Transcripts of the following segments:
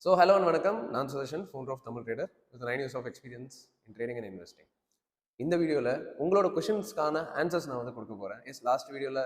So, hello and vanakkam. நான் Sudarshan, founder of Tamil Trader with 9 years of experience in trading and investing. இந்த வீடியோவில் உங்களோட கொஷின்ஸ்க்கான answers நான் வந்து கொடுக்க போகிறேன். லாஸ்ட் வீடியோவில்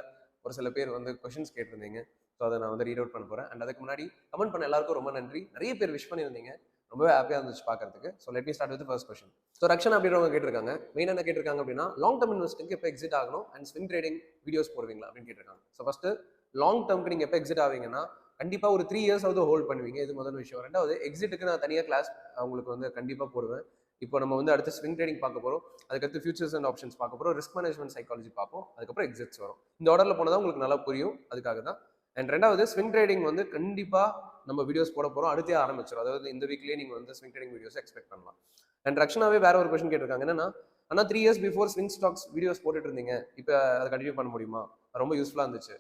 ஒரு சில பேர் வந்து கொஷின்ஸ் கேட்டிருந்தீங்க. ஸோ அதை நான் வந்து ரீட் அவுட் பண்ண போகிறேன். அண்ட் அதுக்கு முன்னாடி கமெண்ட் பண்ண எல்லாருக்கும் ரொம்ப நன்றி. நிறைய பேர் விஷ் பண்ணியிருந்தீங்க. ரொம்பவே ஹாப்பியாக இருந்துச்சு பார்க்கறதுக்கு. So let me start with first question. So Rakshan அப்படின்றவங்க கேட்டிருக்காங்க. மெயின் என்ன கேட்டிருக்காங்க அப்படின்னா, லாங் டர்ம் இன்வெஸ்டிங்க்கு எப்போ எக்ஸிட் ஆகணும் அண்ட் ஸ்விங் ட்ரேடிங் வீடியோஸ் போடுவீங்களா அப்படின்னு கேட்டிருக்காங்க. ஸோ ஃபஸ்ட்டு லாங் டர்ம்க்கு நீங்கள் எப்போ எக்ஸிட் ஆவீங்கன்னா, கண்டிப்பாக ஒரு 3 years ஹோல்ட் பண்ணுவீங்க. இது முதல் விஷயம். ரெண்டாவது, எக்ஸிட்டுக்கு நான் தனியாக கிளாஸ் உங்களுக்கு வந்து கண்டிப்பாக போடுவேன். இப்போ நம்ம வந்து அடுத்து ஸ்விங் ட்ரேடிங் பார்க்க போகிறோம். அதுக்கடுத்து ஃபியூச்சர்ஸ் அண்ட் ஆப்ஷன்ஸ் பார்க்க போகிறோம். ரிஸ்க் மேனேஜ்மெண்ட் சைக்காலஜி பார்ப்போம். அதுக்கப்புறம் எக்ஸிட்ஸ் வரும். இந்த ஆர்டரில் போனதான் உங்களுக்கு நல்லா புரியும். அதுக்காக தான். அண்ட் ரெண்டாவது, ஸ்விங் ட்ரேடிங் வந்து கண்டிப்பாக நம்ம வீடியோஸ் போட போகிறோம். அடுத்தே ஆரம்பிச்சிடும். அதாவது இந்த வீக்லேயே நீங்கள் வந்து ஸ்விங் ட்ரேடிங் வீடியோஸ் எக்ஸ்பெக்ட் பண்ணலாம். அண்ட் ரக்ஷனாவே வேற ஒரு கொஸ்டின் கேட்டிருக்காங்க. என்னன்னா, ஆனால் 3 years before swing stocks videos போட்டுட்டு இருந்தீங்க. இப்போ அதை கண்டினியூ பண்ண முடியுமா? ரொம்ப யூஸ்ஃபுல்லாக இருந்துச்சு.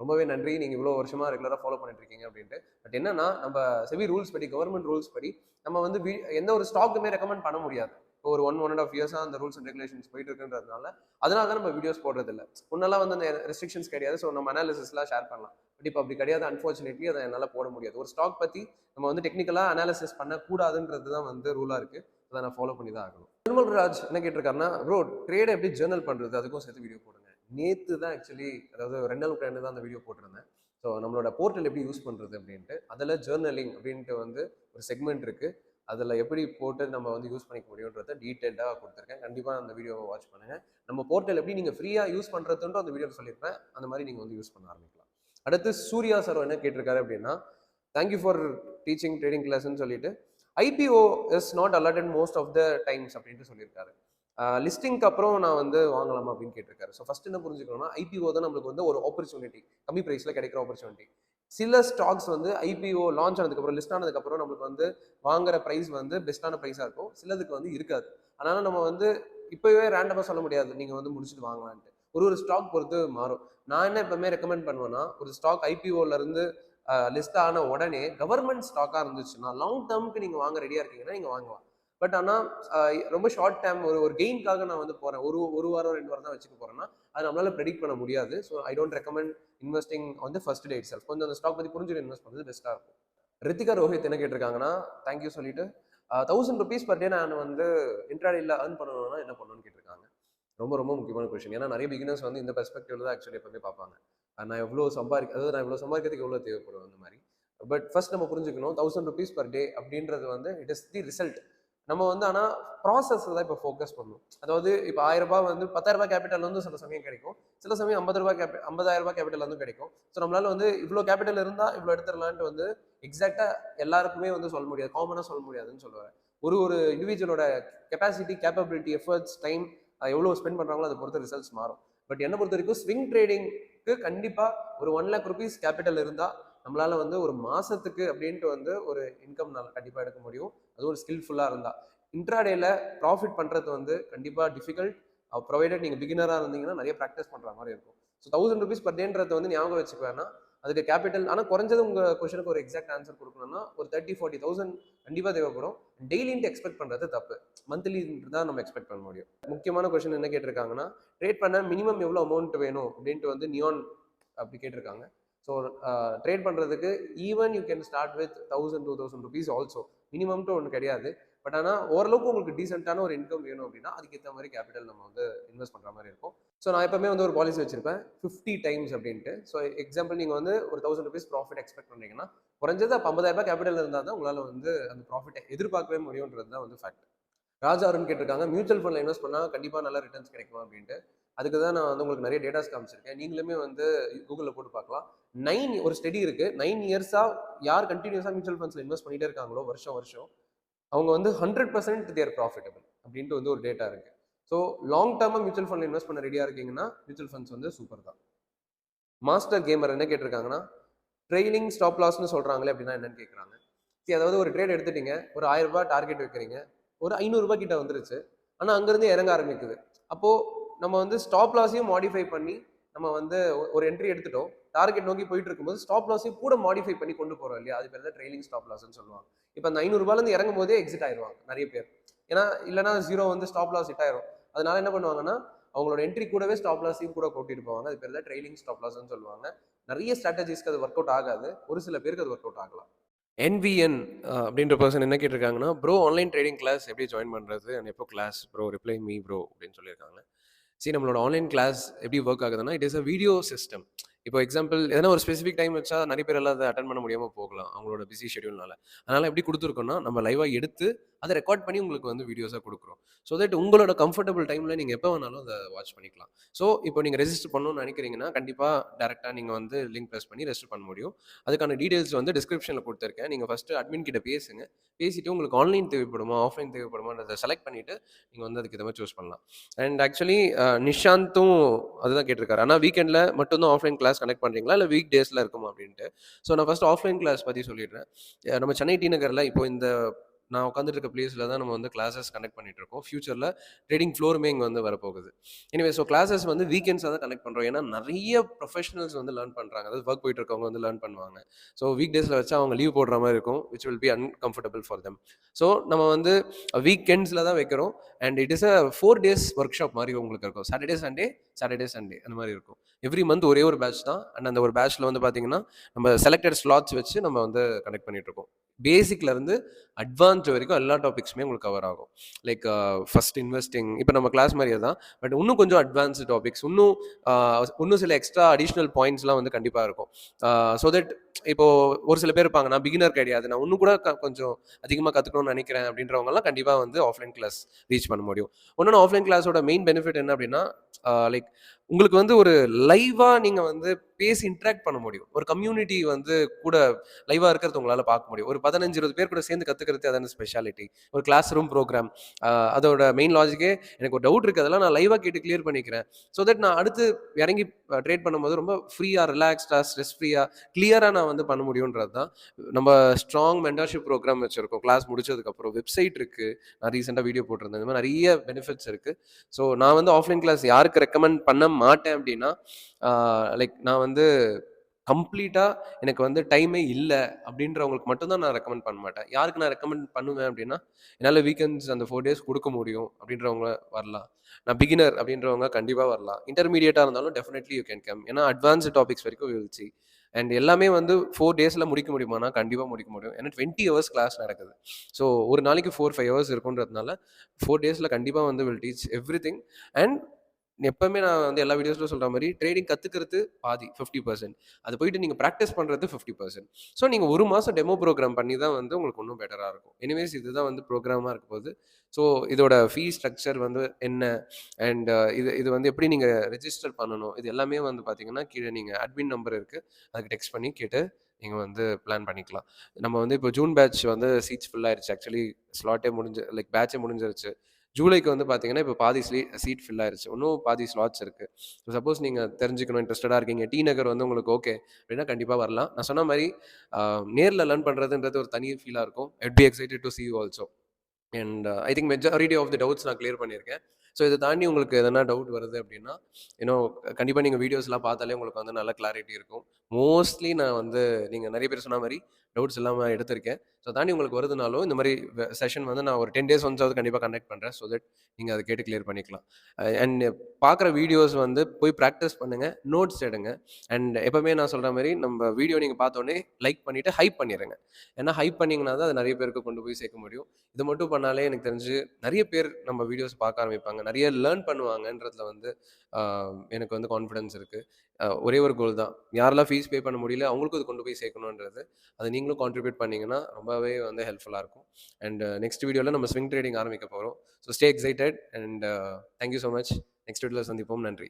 ரொம்பவே நன்றி. நீங்கள் இவ்வளோ வருஷமாக ரெகுலராக ஃபாலோ பண்ணிட்டு இருக்கீங்க அப்படின்ட்டு. பட் என்னன்னா, நம்ம செபி ரூல்ஸ் படி, கவர்மெண்ட் ரூல்ஸ் படி நம்ம வந்து எந்த ஒரு ஸ்டாக்குமே ரெக்கமெண்ட் பண்ண முடியாது. இப்போ ஒரு 1.5 years அந்த ரூல்ஸ் அண்ட் ரெகுலேஷன்ஸ் போயிட்டு இருக்குன்றதுனால அதனால தான் நம்ம வீடியோஸ் போடுறது இல்லை. முன்னெல்லாம் வந்து அந்த ரெஸ்ட்ரிக்ஷன்ஸ் கிடையாது. ஸோ நம்ம அனாலிசிஸ்லாம் ஷேர் பண்ணலாம். பட் இப்போ அப்படி கிடையாது. அன்ஃபார்ச்சுனேட்லி அதை என்னால் போட முடியாது. ஒரு ஸ்டாக் பற்றி நம்ம வந்து டெக்னிக்கலாக அனாலிசிஸ் பண்ணக்கூடாதுன்றது தான் வந்து ரூலாக இருக்குது. அதை நான் ஃபாலோ பண்ணி தான் ஆகணும். நிர்மல் ராஜ் என்ன கேட்டிருக்காருன்னா, ப்ரோ ட்ரேடை எப்படி ஜேர்னல் பண்ணுறது, அதுக்கும் சேர்த்து வீடியோ போடுங்க. நேற்று தான் ஆக்சுவலி, அதாவது 2 நாளுக்கு ரெண்டு தான் அந்த வீடியோ போட்டிருந்தேன். ஸோ நம்மளோட போர்ட்டல் எப்படி யூஸ் பண்ணுறது அப்படின்ட்டு, அதில் ஜேர்னலிங் அப்படின்ட்டு வந்து ஒரு செக்மெண்ட் இருக்குது. அதில் எப்படி போட்டு நம்ம வந்து யூஸ் பண்ணிக்க முடியுன்றதை டீட்டெயிலாக கொடுத்துருக்கேன். கண்டிப்பாக அந்த வீடியோவை வாட்ச் பண்ணுங்கள். நம்ம போர்ட்டல் எப்படி நீங்கள் ஃப்ரீயாக யூஸ் பண்ணுறதுன்ட்டு அந்த வீடியோவில் சொல்லியிருப்பேன். அந்த மாதிரி நீங்கள் வந்து யூஸ் பண்ண ஆரம்பிக்கலாம். அடுத்து சூர்யா சார் என்ன கேட்டிருக்காரு அப்படின்னா, தேங்க்யூ ஃபார் டீச்சிங் ட்ரேடிங் கிளாஸ்ன்னு சொல்லிட்டு, IPO is not allotted most of the times அப்படின்ட்டு சொல்லியிருக்காரு. லிஸ்டிங்க்கு அப்புறம் நான் வந்து வாங்கலாமா அப்படின்னு கேட்டிருக்காரு. ஸோ ஃபர்ஸ்ட் என்ன புரிஞ்சுக்கணும்னா, ஐபிஓ தான் நம்மளுக்கு வந்து ஒரு ஆப்பர்ச்சுனிட்டி, கம்மி ப்ரைஸில் கிடைக்கிற ஆப்பர்ச்சுனிட்டி. சில ஸ்டாக்ஸ் வந்து ஐபிஓ லான்ச் ஆனதுக்கப்புறம், லிஸ்ட் ஆனதுக்கப்புறம் நம்மளுக்கு வந்து வாங்குற ப்ரைஸ் வந்து பெஸ்ட்டான ப்ரைஸாக இருக்கும். சிலதுக்கு வந்து இருக்காது. அதனால நம்ம வந்து இப்போவே ரேண்டமாக சொல்ல முடியாது நீங்கள் வந்து முடிச்சுட்டு வாங்கலான்ட்டு. ஒரு ஸ்டாக் பொறுத்து மாறும். நான் என்ன எப்பவுமே ரெக்கமெண்ட் பண்ணுவேன்னா, ஒரு ஸ்டாக் ஐபிஓலேருந்து லிஸ்ட் ஆன உடனே கவர்மெண்ட் ஸ்டாக்காக இருந்துச்சுன்னா, லாங் டேர்முக்கு நீங்கள் வாங்க ரெடியாக இருக்கீங்கன்னா நீங்கள் வாங்கலாம். பட் ஆனால் ரொம்ப ஷார்ட் டைம் ஒரு கெயின்காக நான் வந்து போகிறேன், ஒரு வாரம் 2 வாரம் தான் வச்சுக்க போகிறேன்னா, அது நம்மளால ப்ரெடிக்ட் பண்ண முடியாது. So I don't recommend investing வந்து ஃபர்ஸ்ட் டே இட் செல்ஃப். கொஞ்சம் அந்த ஸ்டாக் பற்றி புரிஞ்சுட்டு இன்வெஸ்ட் பண்ணுறது பெஸ்ட்டாக இருக்கும். ரித்திகா ரோஹித் என்ன கேட்டிருக்காங்கன்னா, தேங்க்யூ சொல்லிட்டு, 1000 rupees பர் டே நான் வந்து இன்ட்ராடேல ஏர்ன் பண்ணணும்னா என்ன பண்ணணும்னு கேட்டிருக்காங்க. ரொம்ப ரொம்ப முக்கியமான கொஸ்டின். ஏன்னா நிறைய பிகினர்ஸ் வந்து இந்த பெர்ஸ்பெக்டிவ்ல தான் ஆக்சுவலி எப்பவுமே பார்ப்பாங்க. நான் எவ்வளோ அதாவது நான் இவ்வளோ சம்பாதிக்கிறதுக்கு எவ்வளோ தேவைப்படும் அந்த மாதிரி. பட் ஃபர்ஸ்ட் நம்ம புரிஞ்சுக்கணும், 1000 rupees பர் டே அப்படின்றது வந்து இட் இஸ் தி ரிசல்ட். நம்ம வந்து ஆனால் ப்ராசஸ் தான் இப்போ ஃபோக்கஸ் பண்ணணும். அதாவது இப்போ 1000 ரூபாய் வந்து 10,000 ரூபாய் கேபிட்டல் வந்து சில சமயம் கிடைக்கும். சில சமயம் 50,000 ரூபாய் கேபிட்டல் வந்து கிடைக்கும். ஸோ நம்மளால வந்து இவ்வளோ கேபிட்டல் இருந்தால் இவ்வளோ எடுத்துடலான்ட்டு வந்து எக்ஸாக்டாக எல்லாருக்குமே வந்து சொல்ல முடியாது, காமனாக சொல்ல முடியாதுன்னு சொல்லுவாங்க. ஒரு இண்டிவிஜுவலோட கெப்பாசிட்டி, கேப்பபிலிட்டி, எஃபர்ட்ஸ், டைம் எவ்வளோ ஸ்பெண்ட் பண்ணுறாங்களோ அதை பொறுத்த ரிசல்ட்ஸ் மாறும். பட் என்ன பொறுத்த வரைக்கும் ஸ்விங் ட்ரேடிங்க்கு கண்டிப்பாக ஒரு 1 lakh rupees கேபிட்டல் இருந்தால் நம்மளால வந்து ஒரு மாசத்துக்கு அப்படின்ட்டு வந்து ஒரு இன்கம் கண்டிப்பாக எடுக்க முடியும். அது ஒரு ஸ்கில்ஃபுல்லாக இருந்தால். இன்ட்ராடேல ப்ராஃபிட் பண்ணுறது வந்து கண்டிப்பாக டிஃபிகல்ட். ப்ரொவைடட் நீங்கள் பிகினராக இருந்தீங்கன்னா நிறைய ப்ராக்டிஸ் பண்ணுற மாதிரி இருக்கும். ஸோ 1000 rupees பர் டேன்றது வந்து ஞாபகம் வச்சுக்குவேன்னா, அதுக்கு கேபிட்டல், ஆனால் குறைஞ்சது உங்கள் கொஸ்டினுக்கு ஒரு எக்ஸாக்ட் ஆன்சர் கொடுக்கணும்னா ஒரு 30,000-40,000 கண்டிப்பாக தேவைப்படும். டெய்லின்ட்டு எக்ஸ்பெக்ட் பண்ணுறது தப்பு. மந்த்லி தான் நம்ம எக்ஸ்பெக்ட் பண்ண முடியும். முக்கியமான கொஸ்டின் என்ன கேட்டிருக்காங்கன்னா, ட்ரேட் பண்ண மினிமம் எவ்வளோ அமௌண்ட் வேணும் அப்படின்ட்டு வந்து நியான் அப்படி கேட்டிருக்காங்க. ஸோ ட்ரேட் பண்ணுறதுக்கு even you can start with 1,000-2,000 rupees also. மினிமம்ட்டு ஒன்று கிடையாது. பட் ஆனால் ஓரளவுக்கு உங்களுக்கு டீசென்ட்டான ஒரு இன்கம் வேணும் அப்படின்னா அதுக்கேற்ற மாதிரி கேபிட்டல் நம்ம வந்து இன்வெஸ்ட் பண்ணுற மாதிரி இருக்கும். ஸோ நான் எப்பவுமே வந்து ஒரு பாலிசி வச்சிருப்பேன், 50 times அப்படின்ட்டு. ஸோ எக்ஸாம்பிள், நீங்கள் வந்து ஒரு 1000 rupees ப்ராஃபிட் எக்ஸ்பெக்ட் பண்ணுறீங்கன்னா, குறைஞ்சது 50,000 ரூபாய் கேபிட்டல் இருந்தால் தான் உங்களால் வந்து அந்த ப்ராஃபிட்டை எதிர்பார்க்கவே முடியுன்றது தான் வந்து ஃபேக்ட். ராஜா அருண் கேட்டிருக்காங்க, மியூச்சுவல் ஃபண்டில் இன்வெஸ்ட் பண்ணால் கண்டிப்பாக நல்ல ரிட்டர்ன்ஸ் கிடைக்கும் அப்படின்ட்டு. அதுக்கு தான் நான் வந்து உங்களுக்கு நிறைய டேட்டாஸ் காமிச்சிருக்கேன். நீங்களுமே வந்து கூகுளில் போட்டு பார்க்கலாம். ஒரு ஸ்டடி இருக்குது. 9 years-ஆக யார் கண்டினியூஸாக மியூச்சுவல் ஃபண்ட்ஸில் இன்வெஸ்ட் பண்ணிட்டே இருக்காங்களோ வருஷம் அவங்க வந்து 100% தேர் ப்ராஃபிட்டபிள் அப்படின்ட்டு வந்து ஒரு டேட்டா இருக்குது. ஸோ லாங் டேர்மாக மியூச்சுவல் ஃபண்டில் இன்வெஸ்ட் பண்ண ரெடியாக இருக்கீங்கன்னா மியூச்சுவல் ஃபண்ட்ஸ் வந்து சூப்பர் தான். மாஸ்டர் கேமர் என்ன கேட்டிருக்காங்கன்னா, ட்ரெயிலிங் ஸ்டாப் லாஸ்ன்னு சொல்கிறாங்களே அப்படின்னா என்னன்னு கேட்குறாங்க. அதாவது ஒரு ட்ரேட் எடுத்துட்டீங்க, ஒரு 1000 ரூபாய் டார்கெட் வைக்கிறீங்க, ஒரு 500 ரூபாய் கிட்ட வந்துருச்சு, ஆனால் அங்கேருந்து இறங்க ஆரம்பிக்குது. அப்போது நம்ம வந்து ஸ்டாப் லாஸையும் மாடிஃபை பண்ணி நம்ம வந்து ஒரு என்ட்ரி எடுத்துட்டோம், டார்கெட் நோக்கி போயிட்டு இருக்கும்போது ஸ்டாப் லாஸையும் கூட மாடிஃபை பண்ணி கொண்டு போகிறோம் இல்லையா, அது பேர் தான் ட்ரெயிலிங் ஸ்டாப் லாஸ்ன்னு சொல்லுவாங்க. இப்போ அந்த 500 ரூபாயிலேருந்து இறங்கும் போதே எக்ஸிட் ஆயிடுவாங்க நிறைய பேர். ஏன்னா இல்லைனா 0 வந்து ஸ்டாப் லாஸ் ஹிட் ஆயிரும். அதனால என்ன பண்ணுவாங்கன்னா, அவங்களோட என்ட்ரி கூடவே ஸ்டாப் லாஸையும் கூட கூட்டிட்டு போவாங்க. அது பேர் தான் ட்ரெயிலிங் ஸ்டாப் லாஸ்ன்னு சொல்லுவாங்க. நிறைய ஸ்ட்ராட்டஜிஸ்க்கு அது ஒர்க் அவுட் ஆகாது, ஒரு சில பேருக்கு அது ஒர்க் அவுட் ஆகலாம். என்விஎன் அப்படின்ற பர்சன் என்ன கேட்டிருக்காங்கன்னா, ப்ரோ ஆன்லைன் ட்ரேடிங் கிளாஸ் எப்படி ஜாயின் பண்ணுறது அண்ட் எப்போ class bro reply me bro அப்படின்னு சொல்லியிருக்காங்க. சரி, நம்மளோட ஆன்லைன் கிளாஸ் எப்படி ஒர்க் ஆகுதுன்னா, it is a video system. இப்போ எக்ஸாம்பிள் எதனா ஒரு ஸ்பெசிஃபிக் டைம் வச்சா நிறைய பேர் எல்லாம் அதை அட்டன் பண்ண முடியாமல் போகலாம் அவங்களோட பிஸி ஷெடியூல்னால. அதனால் எப்படி கொடுத்துருக்கோம்னா, நம்ம லைவாக எடுத்து அதை ரெக்கார்ட் பண்ணி உங்களுக்கு வந்து வீடியோஸாக கொடுக்குறோம். ஸோ தட் உங்களோட கம்ஃபர்டபுள் டைமில் நீங்கள் எப்போ வேணாலும் அதை வாட்ச் பண்ணிக்கலாம். ஸோ இப்போ நீங்கள் ரெஜிஸ்டர் பண்ணணும்னு நினைக்கிறீங்கன்னா, கண்டிப்பாக டேரெக்டாக நீங்கள் வந்து லிங்க் ப்ரெஸ் பண்ணி ரெஜிஸ்டர் பண்ண முடியும். அதுக்கான டீடைல்ஸ் வந்து டிஸ்கிரிப்ஷனில் கொடுத்துருக்கேன். நீங்கள் ஃபஸ்ட்டு அட்மின் கிட்ட பேசுங்க. பேசிட்டு உங்களுக்கு ஆன்லைன் தேவைப்படுமா, ஆஃப்லைன் தேவைப்படுமான்றதை செலக்ட் பண்ணிவிட்டு நீங்கள் வந்து அதுக்கு இதை மாதிரி சூஸ் பண்ணலாம். அண்ட் ஆக்சுவலி நிஷாந்தும் அதுதான் கேட்டிருக்காரு. ஆனால் வீக்கெண்டில் மட்டும்தான் ஆஃப்லைன் கிளாஸ் கனெக்ட் பண்ணுறீங்களா, இல்லை வீக் டேஸில் இருக்குமா அப்படின்ட்டு. ஸோ நான் ஃபஸ்ட் ஆஃப்லைன் கிளாஸ் பற்றி சொல்லிடுறேன். நம்ம சென்னை டி நகரில் இப்போ இந்த நான் உட்காந்துட்டு இருக்க பிளேஸில் தான் நம்ம வந்து கிளாஸஸ் கனெக்ட் பண்ணிட்டு இருக்கோம். ஃபியூச்சரில் ட்ரேடிங் ஃப்ளோருமே இங்கே வந்து வரப்போகுது. எனிவே ஸோ கிளாஸஸ் வந்து வீக்கெண்ட்ஸாக தான் கனெக்ட் பண்ணுறோம். ஏன்னா நிறைய ப்ரொஃபஷனல்ஸ் வந்து லேர்ன் பண்ணுறாங்க. அதாவது ஒர்க் போயிட்டு இருக்கவங்க வந்து லேர்ன் பண்ணுவாங்க. ஸோ வீக் டேஸில் வச்சு அவங்க லீவ் போடுற மாதிரி இருக்கும், which will be uncomfortable for them. So நம்ம வந்து வீக்கெண்ட்ஸில் தான் வைக்கிறோம். And it is a 4 days work shop மாதிரி உங்களுக்கு இருக்கும். சாட்டர்டே சண்டே அந்த மாதிரி இருக்கும். எவ்ரி மந்த் ஒரே ஒரு பேட்ச் தான். அண்ட் அந்த ஒரு பேட்ச்சில் வந்து பார்த்தீங்கன்னா, நம்ம செலக்டட் ஸ்லாட்ஸ் வச்சு நம்ம வந்து கனெக்ட் பண்ணிட்டு இருக்கோம். பேசிக்லேருந்து அட்வான்ஸ்ட் வரைக்கும் எல்லா டாபிக்ஸுமே உங்களுக்கு கவர் ஆகும். லைக் ஃபர்ஸ்ட் இன்வெஸ்டிங், இப்போ நம்ம கிளாஸ் மாதிரியே தான். பட் இன்னும் கொஞ்சம் அட்வான்ஸ்டு டாபிக்ஸ், இன்னும் சில எக்ஸ்ட்ரா அடிஷ்னல் பாயிண்ட்ஸ்லாம் வந்து கண்டிப்பாக இருக்கும். ஸோ தட் இப்போ ஒரு சில பேர் இருப்பாங்க, நான் பிகினர் கிடையாது, நான் இன்னும் கூட கொஞ்சம் அதிகமாக கற்றுக்கணும்னு நினைக்கிறேன் அப்படின்றவங்கலாம் கண்டிப்பாக வந்து ஆஃப்லைன் கிளாஸ் ரீச் பண்ண முடியும். இன்னொன்று ஆஃப்லைன் கிளாஸோட மெயின் பெனிஃபிட் என்ன அப்படின்னா, லைக் உங்களுக்கு வந்து ஒரு லைவாக நீங்கள் வந்து பேசி இன்ட்ராக்ட் பண்ண முடியும். ஒரு கம்யூனிட்டி வந்து கூட லைவாக இருக்கிறது உங்களால் பார்க்க முடியும். ஒரு 15-20 பேர் கூட சேர்ந்து கற்றுக்கிறது அதான ஸ்பெஷாலிட்டி. ஒரு கிளாஸ் ரூம் ப்ரோக்ராம், அதோட மெயின் லாஜிக்கே எனக்கு ஒரு டவுட் இருக்குது, அதெல்லாம் நான் லைவாக கேட்டு கிளியர் பண்ணிக்கிறேன். ஸோ தட் நான் அடுத்து இறங்கி ட்ரேட் பண்ணும்போது ரொம்ப ஃப்ரீயாக, ரிலாக்ஸ்டாக, ஸ்ட்ரெஸ் ஃப்ரீயாக, கிளியராக நான் வந்து பண்ண முடியுன்றது தான். நம்ம ஸ்ட்ராங் மென்டர்ஷிப் ப்ரோக்ராம் வச்சுருக்கோம். கிளாஸ் முடிச்சதுக்கப்புறம் வெப்சைட் இருக்குது, நான் ரீசெண்டாக வீடியோ போட்டிருந்தேன். இந்த மாதிரி நிறைய பெனிஃபிட்ஸ் இருக்குது. ஸோ நான் வந்து ஆஃப்லைன் கிளாஸ் யாருக்கு ரெக்கமெண்ட் பண்ண மாட்டேன் அப்படின்னா, லைக் நான் வந்து கம்ப்ளீட்டாக எனக்கு வந்து டைமே இல்லை அப்படின்றவங்களுக்கு மட்டும்தான் நான் ரெக்கமெண்ட் பண்ண மாட்டேன். யாருக்கு நான் ரெக்கமெண்ட் பண்ணுவேன் அப்படின்னா, என்னால் வீக்கெண்ட்ஸ் அந்த 4 days கொடுக்க முடியும் அப்படின்றவங்க வரலாம். நான் பிகினர் அப்படின்றவங்க கண்டிப்பாக வரலாம். இன்டர்மீடியட்டாக இருந்தாலும் டெஃபினெட்லி யூ கேன் கம். ஏன்னா அட்வான்ஸ்டு டாபிக்ஸ் வரைக்கும் வில் சி. அண்ட் எல்லாமே வந்து 4 daysல முடிக்க முடியுமானா கண்டிப்பாக முடிக்க முடியும். ஏன்னா 20 hours கிளாஸ் நடக்குது. ஸோ ஒரு நாளைக்கு 4-5 hours இருக்குன்றதுனால 4 daysல கண்டிப்பாக வந்து will teach every thing. And எப்பவுமே நான் வந்து எல்லா வீடியோஸ்ல சொல்ற மாதிரி ட்ரேடிங் கத்துக்கிறது பாதி 50%, அது போயிட்டு நீங்க ப்ராக்டிஸ் பண்றது 50%. ஸோ நீங்க ஒரு மாசம் டெமோ ப்ரோக்ராம் பண்ணி தான் வந்து உங்களுக்கு இன்னும் பெட்டரா இருக்கும். எனிவேஸ் இதுதான் வந்து ப்ரோக்ராமா இருக்க போகுது. ஸோ இதோட ஃபீ ஸ்ட்ரக்சர் வந்து என்ன, அண்ட் இது வந்து எப்படி நீங்க ரெஜிஸ்டர் பண்ணணும், இது எல்லாமே வந்து பாத்தீங்கன்னா கீழே நீங்க அட்மின் நம்பர் இருக்கு, அதுக்கு டெக்ஸ்ட் பண்ணி கேட்டு நீங்கள் வந்து பிளான் பண்ணிக்கலாம். நம்ம வந்து இப்போ ஜூன் பேட்ச் வந்து சீட்ஸ் ஃபுல் ஆயிருச்சு. ஆக்சுவலி ஸ்லாட்டே முடிஞ்சு, லைக் பேட்சே முடிஞ்சிருச்சு. ஜூலைக்கு வந்து பார்த்தீங்கன்னா, இப்போ பாதி சீட் ஃபில் ஆயிருச்சு. இன்னும் பாதி ஸ்லாட்ஸ் இருக்கு. ஸோ சப்போஸ் நீங்கள் தெரிஞ்சுக்கணும், இன்ட்ரெஸ்டடாக இருக்கீங்க, டி நகர் வந்து உங்களுக்கு ஓகே அப்படின்னா கண்டிப்பாக வரலாம். நான் சொன்ன மாதிரி நேரில் லேர்ன் பண்ணுறதுன்றது ஒரு தனி ஃபீலாக இருக்கும். I'd be excited to see you also. And I think majority of the doubts நான் கிளியர் பண்ணியிருக்கேன். ஸோ இதை தாண்டி உங்களுக்கு எதனா டவுட் வருது அப்படின்னா, கண்டிப்பாக நீங்கள் வீடியோஸ்லாம் பார்த்தாலே உங்களுக்கு வந்து நல்ல கிளாரிட்டி இருக்கும். மோஸ்ட்லி நான் வந்து நீங்கள் நிறைய பேர் சொன்ன மாதிரி டவுட்ஸ் இல்லாமல் எடுத்திருக்கேன். ஸோ தாண்டி உங்களுக்கு வருதுனாலும் இந்த மாதிரி செஷன் வந்து நான் ஒரு 10 days ஒன்ஸாவது கண்டிப்பாக கண்டக்ட் பண்ணுறேன். ஸோ தட் நீங்கள் அதை கேட்டு கிளியர் பண்ணிக்கலாம். அண்ட் பார்க்குற வீடியோஸ் வந்து போய் ப்ராக்டிஸ் பண்ணுங்கள், நோட்ஸ் எடுங்க. அண்ட் எப்போவுமே நான் சொல்கிற மாதிரி நம்ம வீடியோ நீங்கள் பார்த்தோன்னே லைக் பண்ணிவிட்டு ஹைப் பண்ணிடுங்க. ஏன்னா ஹைப் பண்ணிங்கன்னா தான் அது நிறைய பேருக்கு கொண்டு போய் சேர்க்க முடியும். இது மட்டும் பண்ணாலே எனக்கு தெரிஞ்சு நிறைய பேர் நம்ம வீடியோஸ் பார்க்க ஆரம்பிப்பாங்க, நிறைய லேர்ன் பண்ணுவாங்கன்றதுல வந்து எனக்கு வந்து கான்ஃபிடன்ஸ் இருக்குது. ஒரே ஒரு கோல் தான், யாரெல்லாம் ஃபீஸ் பே பண்ண முடியல அவங்களுக்கும் இது கொண்டு போய் சேர்க்கணுன்றது. அதை நீங்களும் கான்ட்ரிபியூட் பண்ணிங்கன்னா ரொம்பவே வந்து ஹெல்ப்ஃபுல்லாக இருக்கும். அண்ட் நெக்ஸ்ட் வீடியோவில் நம்ம ஸ்விங் ட்ரேடிங் ஆரம்பிக்க போகிறோம். So stay excited and thank you so much. Next வீடியோவில் சந்திப்போம். நன்றி.